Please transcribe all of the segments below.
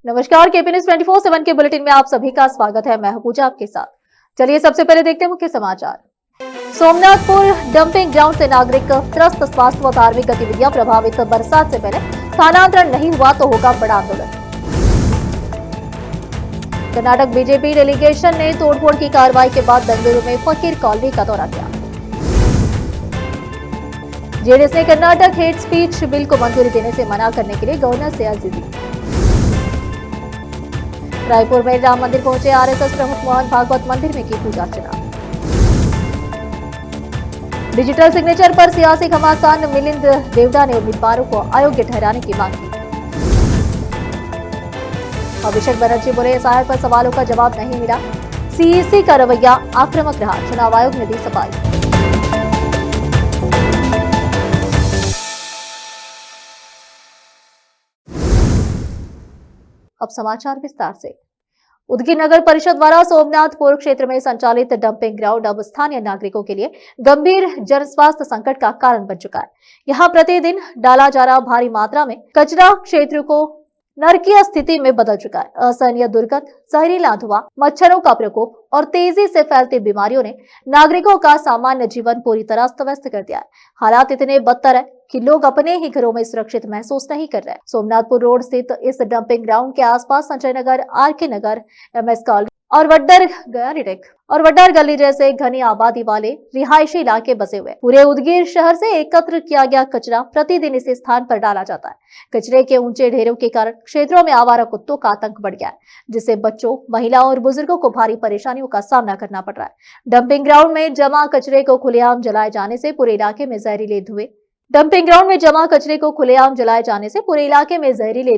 नमस्कार, KP news 24/7 के bulletin में आप सभी का स्वागत है। मैं हूं पूजा आपके साथ। चलिए सबसे पहले देखते हैं मुख्य समाचार। सोमनाथपुर डंपिंग ग्राउंड से नागरिक त्रस्त, स्वास्थ्य व धार्मिक गतिविधियां प्रभावित। बरसात से पहले स्थानांतरण नहीं हुआ तो होगा बड़ा आंदोलन। कर्नाटक बीजेपी डेलीगेशन ने तोड़फोड़ की कार्रवाई के बाद बेंगलुरु में फकीर कॉलोनी का दौरा किया। जेडीएस ने कर्नाटक हेट स्पीच बिल को मंजूरी देने से मना करने के लिए गवर्नर से अर्जी दी। रायपुर में राम मंदिर पहुंचे आरएसएस प्रमुख मोहन भागवत, मंदिर में की पूजा अर्चना। डिजिटल सिग्नेचर पर सियासी घमासान, मिलिंद देवड़ा ने उम्मीदवारों को अयोग्य ठहराने की मांग की। अभिषेक बनर्जी बोले, एसआईआर पर सवालों का जवाब नहीं मिला। सीईसी का रवैया आक्रामक रहा, चुनाव आयोग ने दी सफाई। अब समाचार विस्तार से। उदगी नगर परिषद द्वारा सोमनाथपुर क्षेत्र में संचालित डंपिंग ग्राउंड अब स्थानीय नागरिकों के लिए गंभीर जन स्वास्थ्य संकट का कारण बन चुका है। यहाँ प्रतिदिन डाला जा रहा भारी मात्रा में कचरा क्षेत्र को नरकीय स्थिति में बदल चुका है। असहनीय दुर्गंध, जहरीला धुआं, मच्छरों का प्रकोप और तेजी से फैलती बीमारियों ने नागरिकों का सामान्य जीवन पूरी तरह अस्त व्यस्त कर दिया है। हालात इतने बदतर है कि लोग अपने ही घरों में सुरक्षित महसूस नहीं कर रहे हैं। सोमनाथपुर रोड स्थित इस डंपिंग ग्राउंड के आसपास संजय नगर, आरके नगर, एमएस कॉलोनी और वड्डर गली जैसे घनी आबादी वाले रिहायशी इलाके बसे हुए। पूरे उदगीर शहर से एकत्र किया गया कचरा प्रतिदिन इसी स्थान पर डाला जाता है। कचरे के ऊंचे ढेरों के कारण क्षेत्रों में आवारा कुत्तों का आतंक बढ़ गया है, जिससे बच्चों, महिलाओं और बुजुर्गों को भारी परेशानियों का सामना करना पड़ रहा है। डंपिंग ग्राउंड में जमा कचरे को खुलेआम जलाए जाने से पूरे इलाके में जहरीले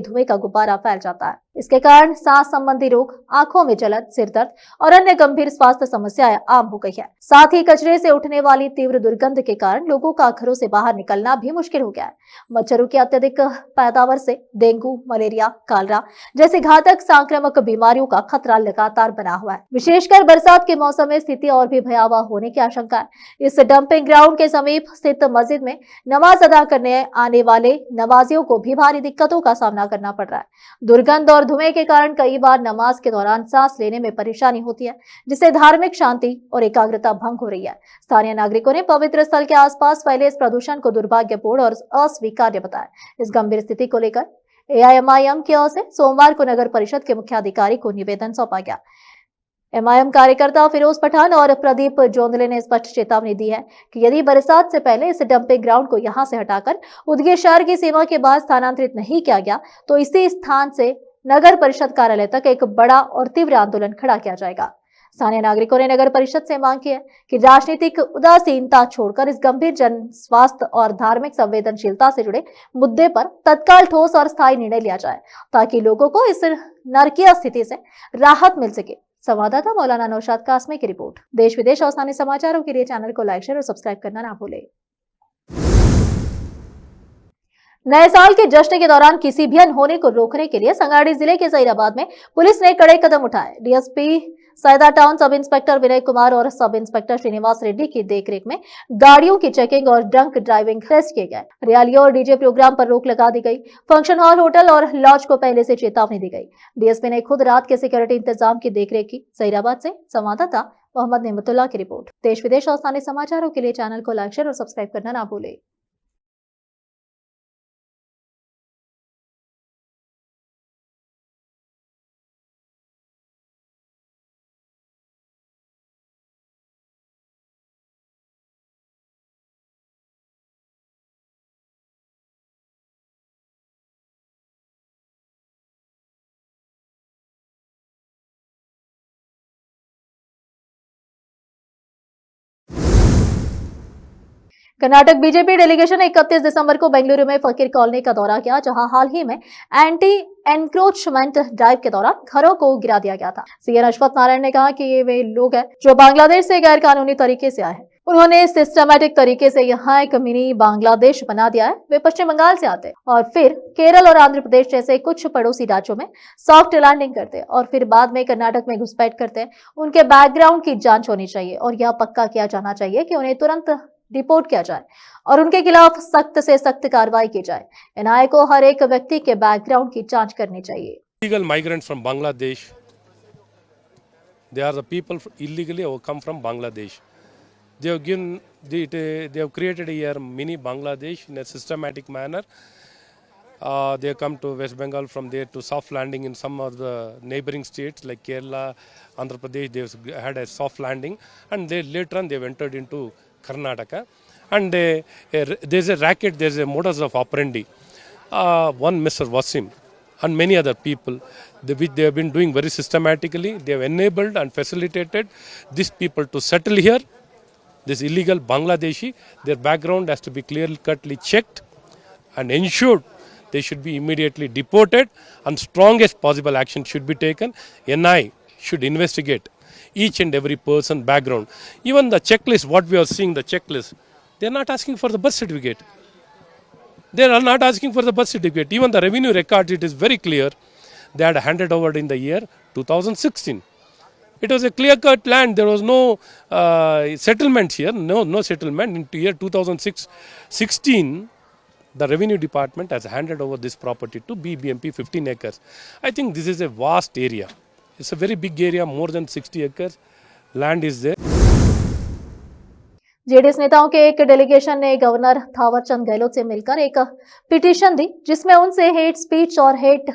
धुएं का गुब्बारा फैल जाता है। इसके कारण सांस संबंधी रोग, आंखों में जलन, सिर दर्द और अन्य गंभीर स्वास्थ्य समस्याएं आम हो गई है। साथ ही कचरे से उठने वाली तीव्र दुर्गंध के कारण लोगों का घरों से बाहर निकलना भी मुश्किल हो गया है। मच्छरों की अत्यधिक पैदावार से डेंगू, मलेरिया, कालरा जैसी घातक संक्रामक बीमारियों का खतरा लगातार बना हुआ है। विशेषकर बरसात के मौसम में स्थिति और भी भयावह होने की आशंका है। इस डंपिंग ग्राउंड के समीप स्थित मस्जिद में नमाज अदा करने आने वाले नमाजियों को भी भारी दिक्कतों का सामना करना पड़ रहा है। दुर्गंध और धुएं के कारण कई बार नमाज के दौरान सांस लेने में परेशानी होती है, जिससे धार्मिक शांति और एकाग्रता भंग हो रही है। स्थानीय नागरिकों ने पवित्र स्थल के आसपास फैले इस प्रदूषण को दुर्भाग्यपूर्ण और अस्वीकार्य बताया। इस गंभीर स्थिति को लेकर एआईएमआईएम की ओर से सोमवार को नगर परिषद के मुख्याधिकारी को निवेदन सौंपा गया। एमआईएम कार्यकर्ता फिरोज पठान और प्रदीप जोंधले ने स्पष्ट चेतावनी दी है कि यदि बरसात से पहले इस डंपिंग ग्राउंड को यहां से हटाकर उदगीर शहर की सीमा के बाद स्थानांतरित नहीं किया गया तो इसी स्थान से नगर परिषद कार्यालय तक एक बड़ा और तीव्र आंदोलन खड़ा किया जाएगा। स्थानीय नागरिकों ने नगर परिषद से मांग की है कि राजनीतिक उदासीनता छोड़कर इस गंभीर जन स्वास्थ्य और धार्मिक संवेदनशीलता से जुड़े मुद्दे पर तत्काल ठोस और स्थायी निर्णय लिया जाए, ताकि लोगों को इस नरकीय स्थिति से राहत मिल सके। संवाददाता मौलाना नौशाद कासमी की रिपोर्ट। देश विदेश और स्थानीय समाचारों के लिए चैनल को लाइक, शेयर और सब्सक्राइब करना ना भूलें। नए साल के जश्न के दौरान किसी भी अनहोनी को रोकने के लिए संगारेड्डी जिले के जहीराबाद में पुलिस ने कड़े कदम उठाए। डीएसपी सैदा town sub inspector Vinay Kumar और सब इंस्पेक्टर श्रीनिवास रेड्डी की देखरेख में गाड़ियों की चेकिंग और ड्रंक ड्राइविंग टेस्ट किए गए। रैलियों और डीजे प्रोग्राम पर रोक लगा दी गई। फंक्शन हॉल, होटल और लॉज को पहले से चेतावनी दी गई। डीएसपी ने खुद रात के सिक्योरिटी इंतजाम की देखरेख की। जहीराबाद से संवाददाता मोहम्मद नेमतुल्लाह की रिपोर्ट। देश विदेश और स्थानीय समाचारों के लिए चैनल को लाइक, शेयर और सब्सक्राइब करना ना भूलें। कर्नाटक बीजेपी डेलीगेशन ने 31 दिसंबर को बेंगलुरु में फकीर कॉलोनी का दौरा किया, जहां हाल ही में एंटी एनक्रोचमेंट ड्राइव के दौरान घरों को गिरा दिया गया था। सीएन अश्वत्थ नारायण ने कहा कि ये वे लोग हैं जो बांग्लादेश से गैर कानूनी तरीके से आए हैं। उन्होंने सिस्टमैटिक तरीके से यहाँ एक मिनी बांग्लादेश बना दिया है। वे पश्चिम बंगाल से आते हैं और फिर केरल और आंध्र प्रदेश जैसे कुछ पड़ोसी राज्यों में सॉफ्ट लैंडिंग करते हैं और फिर बाद में कर्नाटक में घुसपैठ करते हैं। उनके बैकग्राउंड की जांच होनी चाहिए और यह पक्का किया जाना चाहिए कि उन्हें तुरंत डिपोर्ट किया जाए और उनके खिलाफ सख्त से सख्त कार्रवाई की जाए। एनआईए को हर एक व्यक्ति के बैकग्राउंड की जांच करनी चाहिए। Illegal migrants from Bangladesh. They are the people illegally who come from Bangladesh. They have given, they have created here mini Bangladesh in a systematic manner. They come to West Bengal, from there to soft landing in some of the neighboring states like Kerala, Andhra Pradesh. They had a soft landing, and they later on they have entered into Karnataka. And there's a racket, there's a modus of operandi. One Mr. Wasim and many other people, which they have been doing very systematically. They have enabled and facilitated these people to settle here. This illegal Bangladeshi, their background has to be clear-cutly checked and ensured they should be immediately deported, and strongest possible action should be taken. NI should investigate each and every person background. Even the checklist, what we are seeing, the checklist, they are not asking for the birth certificate. They are not asking for the birth certificate. Even the revenue records, it is very clear. They had handed over in the year 2016. It was a clear-cut land. There was no settlement here. No settlement. In year 2016, the revenue department has handed over this property to BBMP, 15 acres. I think this is a vast area. It's a very big area, more than 60 acres. Land is there. JDS नेताओं के एक delegation ने governor Thawarchand Gehlot से मिलकर एक petition दी, जिसमें उनसे hate speech और हेट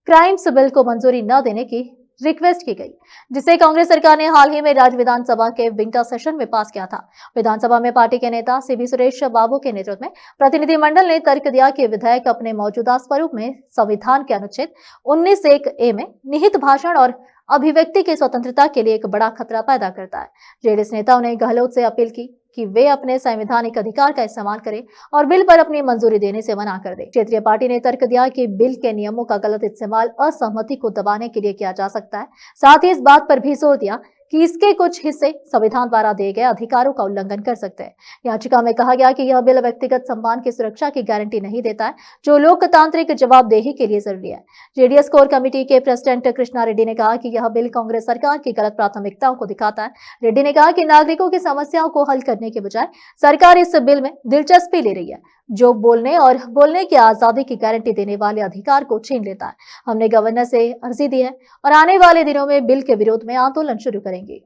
क्राइम्स बिल को मंजूरी न देने की रिक्वेस्ट की गई, जिसे कांग्रेस सरकार ने हाल ही में राज्य विधानसभा के विंटर सेशन में पास किया था। विधानसभा में पार्टी के नेता सीबी सुरेश बाबू के नेतृत्व में प्रतिनिधिमंडल ने तर्क दिया कि विधेयक अपने मौजूदा स्वरूप में संविधान के अनुच्छेद 19(1)(a) में निहित भाषण और अभिव्यक्ति की स्वतंत्रता के लिए एक बड़ा खतरा पैदा करता है। जेडीएस नेताओं ने गहलोत से अपील की कि वे अपने संवैधानिक अधिकार का इस्तेमाल करें और बिल पर अपनी मंजूरी देने से मना कर दें। क्षेत्रीय पार्टी ने तर्क दिया कि बिल के नियमों का गलत इस्तेमाल असहमति को दबाने के लिए किया जा सकता है। साथ ही इस बात पर भी जोर दिया कि इसके कुछ हिस्से संविधान द्वारा दिए गए अधिकारों का उल्लंघन कर सकते हैं। याचिका में कहा गया कि यह बिल व्यक्तिगत सम्मान की सुरक्षा की गारंटी नहीं देता है, जो लोकतांत्रिक जवाबदेही के लिए जरूरी है। जेडीएस कोर कमेटी के प्रेसिडेंट कृष्णा रेड्डी ने कहा कि यह बिल कांग्रेस सरकार की गलत प्राथमिकताओं को दिखाता है। रेड्डी ने कहा कि नागरिकों की समस्याओं को हल करने के बजाय सरकार इस बिल में दिलचस्पी ले रही है, जो बोलने की आजादी की गारंटी देने वाले अधिकार को छीन लेता है। हमने गवर्नर से अर्जी दी है और आने वाले दिनों में बिल के विरोध में आंदोलन शुरू करेंगे।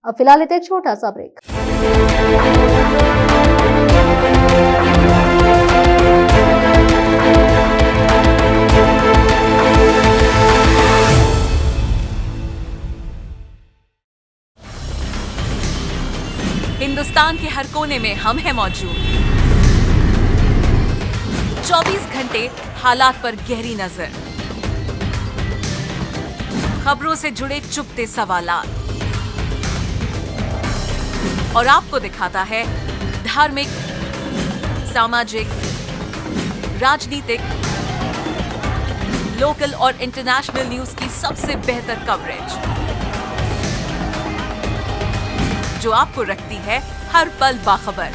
अब फिलहाल एक छोटा सा ब्रेक। हिंदुस्तान के हर कोने में हम हैं मौजूद। 24 घंटे हालात पर गहरी नजर, खबरों से जुड़े चुपते सवालात, और आपको दिखाता है धार्मिक, सामाजिक, राजनीतिक, लोकल और इंटरनेशनल न्यूज की सबसे बेहतर कवरेज, जो आपको रखती है हर पल बाखबर।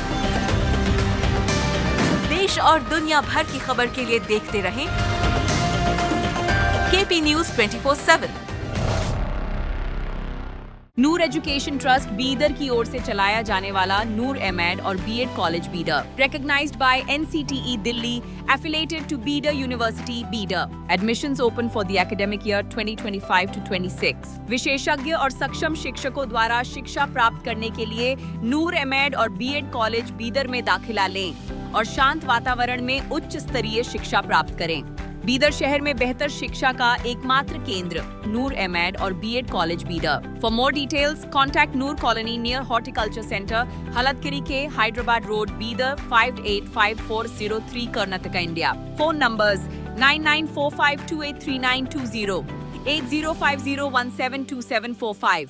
देश और दुनिया भर की खबर के लिए देखते रहें KP news 24/7। Noor education trust Bidar की ओर से चलाया जाने वाला नूर एमएड और BEd college Bidar, recognized by NCTE Delhi, affiliated to Bidar University, Bidar. Admissions open for the academic year 2025 to 26. विशेषज्ञ और सक्षम शिक्षकों द्वारा शिक्षा प्राप्त करने के लिए नूर एमएड और बीएड कॉलेज बीदर में दाखिला लें और शांत वातावरण में उच्च स्तरीय शिक्षा प्राप्त करें। बीदर शहर में बेहतर शिक्षा का एकमात्र केंद्र नूर एमएड और BEd college Bidar. For more details contact Noor colony near horticulture centre, Halatgiri के Hyderabad road, Bidar 585403 Karnataka, India. Phone numbers 9945283920, 8050172745।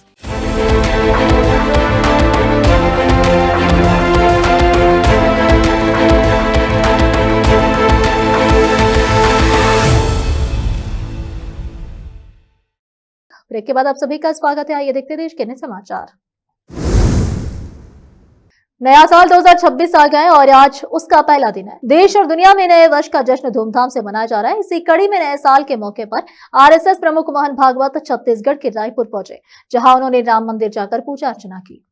Break के बाद आप सभी का स्वागत है। आइए देखते देश के नए समाचार। नया साल 2026 आ गया है और आज उसका पहला दिन है। देश और दुनिया में नए वर्ष का जश्न धूमधाम से मनाया जा रहा है। इसी कड़ी में नए साल के मौके पर आरएसएस प्रमुख मोहन भागवत छत्तीसगढ़ के रायपुर पहुंचे, जहां उन्होंने राम मंदिर जाकर पूजा अर्चना की।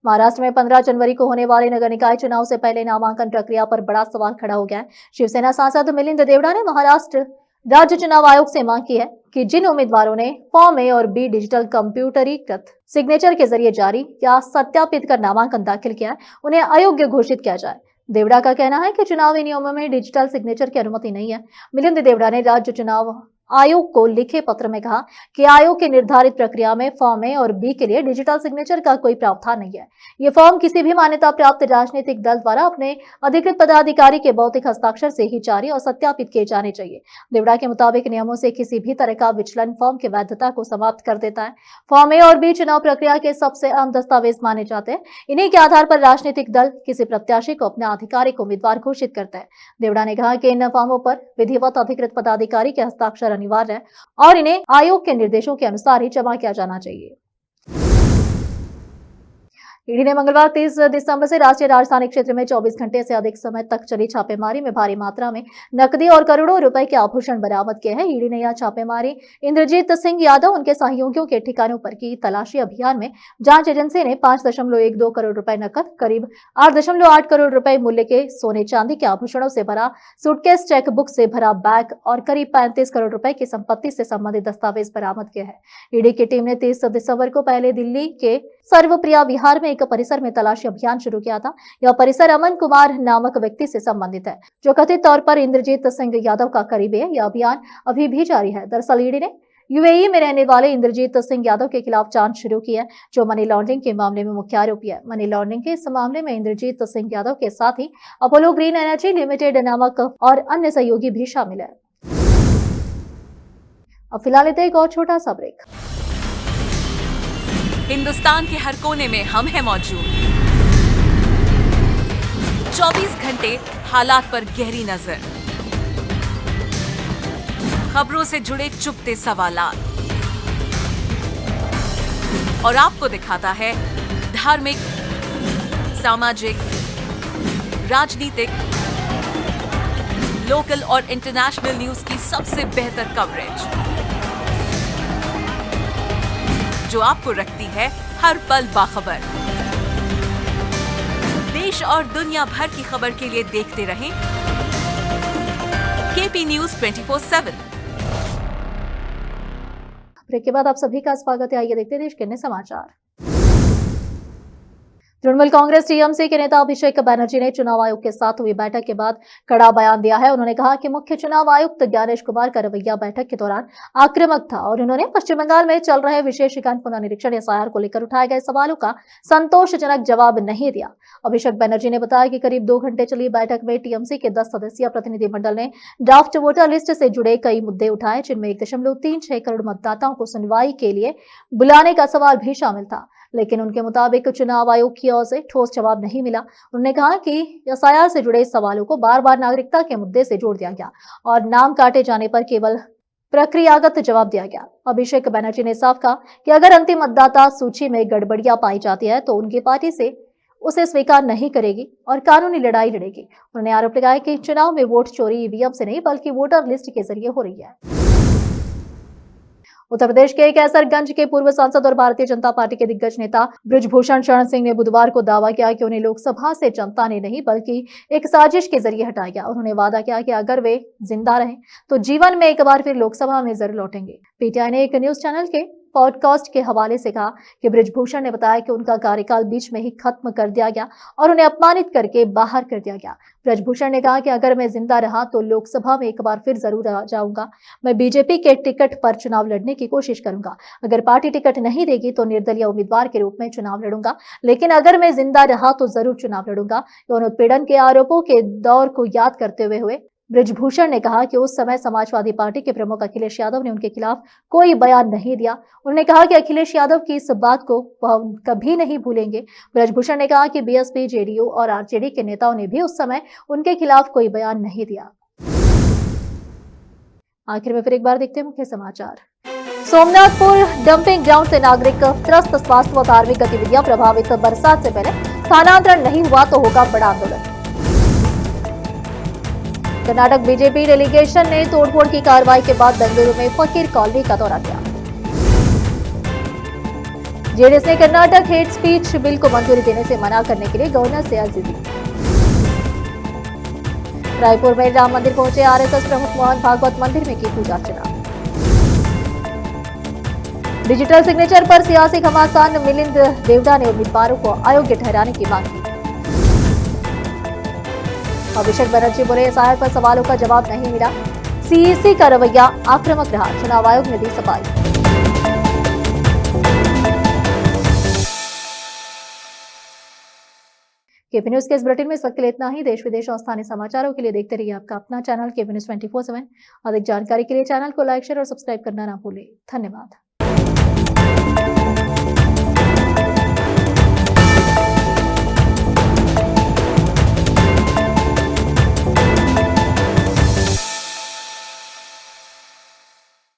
महाराष्ट्र में 15 जनवरी को होने वाले नगर निकाय चुनाव से पहले नामांकन प्रक्रिया पर बड़ा सवाल खड़ा हो गया है। शिवसेना सांसद मिलिंद देवड़ा ने महाराष्ट्र राज्य चुनाव आयोग से मांग की है कि जिन उम्मीदवारों ने फॉर्म ए और बी डिजिटल कंप्यूटरीकृत सिग्नेचर के जरिए जारी या सत्यापित कर नामांकन दाखिल किया है, उन्हें अयोग्य घोषित किया जाए। देवड़ा का कहना है कि चुनावी नियमों में डिजिटल सिग्नेचर की अनुमति नहीं है। मिलिंद देवड़ा ने राज्य चुनाव आयोग को लिखे पत्र में कहा कि आयोग की निर्धारित प्रक्रिया में फॉर्म ए और बी के लिए डिजिटल सिग्नेचर का कोई प्रावधान नहीं है। ये फॉर्म किसी भी मान्यता प्राप्त राजनीतिक दल द्वारा अपने अधिकृत पदाधिकारी के भौतिक हस्ताक्षर से ही जारी और सत्यापित किए जाने चाहिए। देवड़ा के मुताबिक नियमों से किसी भी तरह का विचलन फॉर्म की वैधता को समाप्त कर देता है। फॉर्म ए और बी चुनाव प्रक्रिया के सबसे अहम दस्तावेज माने जाते हैं। इन्हीं के आधार पर राजनीतिक दल किसी प्रत्याशी को अपना आधिकारिक उम्मीदवार घोषित करते हैं। देवड़ा ने कहा कि इन फॉर्मों पर विधिवत अधिकृत पदाधिकारी के हस्ताक्षर अनिवार्य है और इन्हें आयोग के निर्देशों के अनुसार ही जमा किया जाना चाहिए। ईडी ने मंगलवार 30 दिसंबर से राष्ट्रीय राजधानी क्षेत्र में 24 घंटे से अधिक समय तक चली छापेमारी में भारी मात्रा में नकदी और करोड़ों रुपए के आभूषण बरामद किए हैं। ईडी ने यह छापेमारी इंद्रजीत सिंह यादव उनके सहयोगियों के ठिकानों पर की तलाशी अभियान में जांच एजेंसी ने 5.12 करोड़ रुपए नकद, करीब 8.8 करोड़ रुपए मूल्य के सोने चांदी के आभूषणों से भरा सूटकेस, चेकबुक से भरा बैग और करीब 35 करोड़ रुपए की संपत्ति से संबंधित दस्तावेज बरामद किए हैं। ईडी की टीम ने 30 दिसंबर को पहले दिल्ली के सर्वप्रिया विहार में एक परिसर में तलाशी अभियान शुरू किया था। यह परिसर अमन कुमार नामक व्यक्ति से संबंधित है, जो कथित तौर पर इंद्रजीत सिंह यादव का करीबी है। यह अभियान अभी भी जारी है। दरअसल ईडी ने यूएई में रहने वाले इंद्रजीत सिंह यादव के खिलाफ जांच शुरू की है, जो मनी लॉन्ड्रिंग के मामले में मुख्य आरोपी है। मनी लॉन्ड्रिंग के इस मामले में इंद्रजीत सिंह यादव के साथ ही अपोलो ग्रीन एनर्जी लिमिटेड नामक और अन्य सहयोगी भी शामिल है। अब फिलहाल लेते हैं एक और छोटा सा ब्रेक। हिंदुस्तान के हर कोने में हम हैं मौजूद। 24 घंटे हालात पर गहरी नजर, खबरों से जुड़े चुपते सवालात और आपको दिखाता है धार्मिक, सामाजिक, राजनीतिक, लोकल और इंटरनेशनल न्यूज की सबसे बेहतर कवरेज, जो आपको रखती है हर पल बाखबर। देश और दुनिया भर की खबर के लिए देखते रहें केपी न्यूज 24/7। ब्रेक के बाद आप सभी का स्वागत है। आइए देखते हैं देश के अन्य समाचार। तृणमूल कांग्रेस टीएमसी के नेता अभिषेक बनर्जी ने चुनाव आयोग के साथ हुई बैठक के बाद कड़ा बयान दिया है। उन्होंने कहा कि मुख्य चुनाव आयुक्त ज्ञानेश कुमार का रवैया बैठक के दौरान आक्रामक था और उन्होंने पश्चिम बंगाल में चल रहे विशेषीकरण पुनरीक्षण एसआईआर को लेकर उठाए गए सवालों का संतोषजनक जवाब नहीं दिया। अभिषेक बनर्जी ने बताया कि करीब 2 घंटे चली बैठक में टीएमसी के 10 सदस्यीय प्रतिनिधिमंडल ने ड्राफ्ट वोटर लिस्ट से जुड़े कई मुद्दे उठाए, जिनमें 1.36 करोड़ मतदाताओं को सुनवाई के लिए बुलाने का सवाल भी शामिल था, लेकिन उनके मुताबिक चुनाव आयोग की ओर से ठोस जवाब नहीं मिला। उन्होंने कहा कि एसआईआर से जुड़े सवालों को बार बार नागरिकता के मुद्दे से जोड़ दिया गया और नाम काटे जाने पर केवल प्रक्रियागत जवाब दिया गया। अभिषेक बनर्जी ने साफ कहा कि अगर अंतिम मतदाता सूची में गड़बड़ियां पाई जाती है तो उनकी पार्टी से उसे स्वीकार नहीं करेगी और कानूनी लड़ाई लड़ेगी। उन्होंने आरोप लगाया कि चुनाव में वोट चोरी ईवीएम से नहीं बल्कि वोटर लिस्ट के जरिए हो रही है। उत्तर प्रदेश के कैसरगंज के पूर्व सांसद और भारतीय जनता पार्टी के दिग्गज नेता बृजभूषण शरण सिंह ने बुधवार को दावा किया कि उन्हें लोकसभा से जनता ने नहीं बल्कि एक साजिश के जरिए हटाया गया। उन्होंने वादा किया कि अगर वे जिंदा रहें तो जीवन में एक बार फिर लोकसभा में जरूर लौटेंगे। पीटीआई ने एक न्यूज चैनल के पॉडकास्ट के हवाले से कहा कि बृजभूषण ने बताया कि उनका कार्यकाल बीच में ही खत्म कर दिया गया और उन्हें अपमानित करके बाहर कर दिया गया। बृजभूषण ने कहा कि अगर मैं जिंदा रहा तो लोकसभा में एक बार फिर जरूर आ जाऊंगा। मैं बीजेपी के टिकट पर चुनाव लड़ने की कोशिश करूंगा। अगर पार्टी टिकट नहीं देगी तो निर्दलीय उम्मीदवार के रूप में चुनाव लड़ूंगा, लेकिन अगर मैं जिंदा रहा तो जरूर चुनाव लड़ूंगा। यौन उत्पीड़न के आरोपों के दौर को याद करते हुए बृजभूषण ने कहा कि उस समय समाजवादी पार्टी के प्रमुख अखिलेश यादव ने उनके खिलाफ कोई बयान नहीं दिया। उन्होंने कहा कि अखिलेश यादव की इस बात को वह कभी नहीं भूलेंगे। बृजभूषण ने कहा कि बीएसपी, जेडीयू और आरजेडी के नेताओं ने भी उस समय उनके खिलाफ कोई बयान नहीं दिया। आखिर में फिर एक बार देखते हैं मुख्य समाचार। सोमनाथपुर डंपिंग ग्राउंड से नागरिक त्रस्त, स्वास्थ्य व धार्मिक गतिविधियां प्रभावित। बरसात से पहले स्थानांतरण नहीं हुआ तो होगा बड़ा आंदोलन। कर्नाटक बीजेपी डेलीगेशन ने तोड़फोड़ की कार्रवाई के बाद बेंगलुरु में फकीर कॉलोनी का दौरा किया। जेडीएस ने कर्नाटक हेट स्पीच बिल को मंजूरी देने से मना करने के लिए गवर्नर से अर्जी दी। रायपुर में राम मंदिर पहुंचे आरएसएस प्रमुख मोहन भागवत, मंदिर में की पूजा अर्चना। डिजिटल सिग्नेचर पर सियासी घमासान, मिलिंद देवड़ा ने उम्मीदवारों को अयोग्य ठहराने की मांग की। अभिषेक बनर्जी बोले, एसआईआर पर सवालों का जवाब नहीं मिला, सीईसी का रवैया आक्रामक रहा, चुनाव आयोग ने दी सफाई। केपी न्यूज के इस बुलेटिन में इस वक्त के लिए इतना ही। देश विदेश और स्थानीय समाचारों के लिए देखते रहिए आपका अपना चैनल केपी न्यूज 24/7। अधिक जानकारी के लिए चैनल को लाइक, शेयर और सब्सक्राइब करना ना भूलें। धन्यवाद।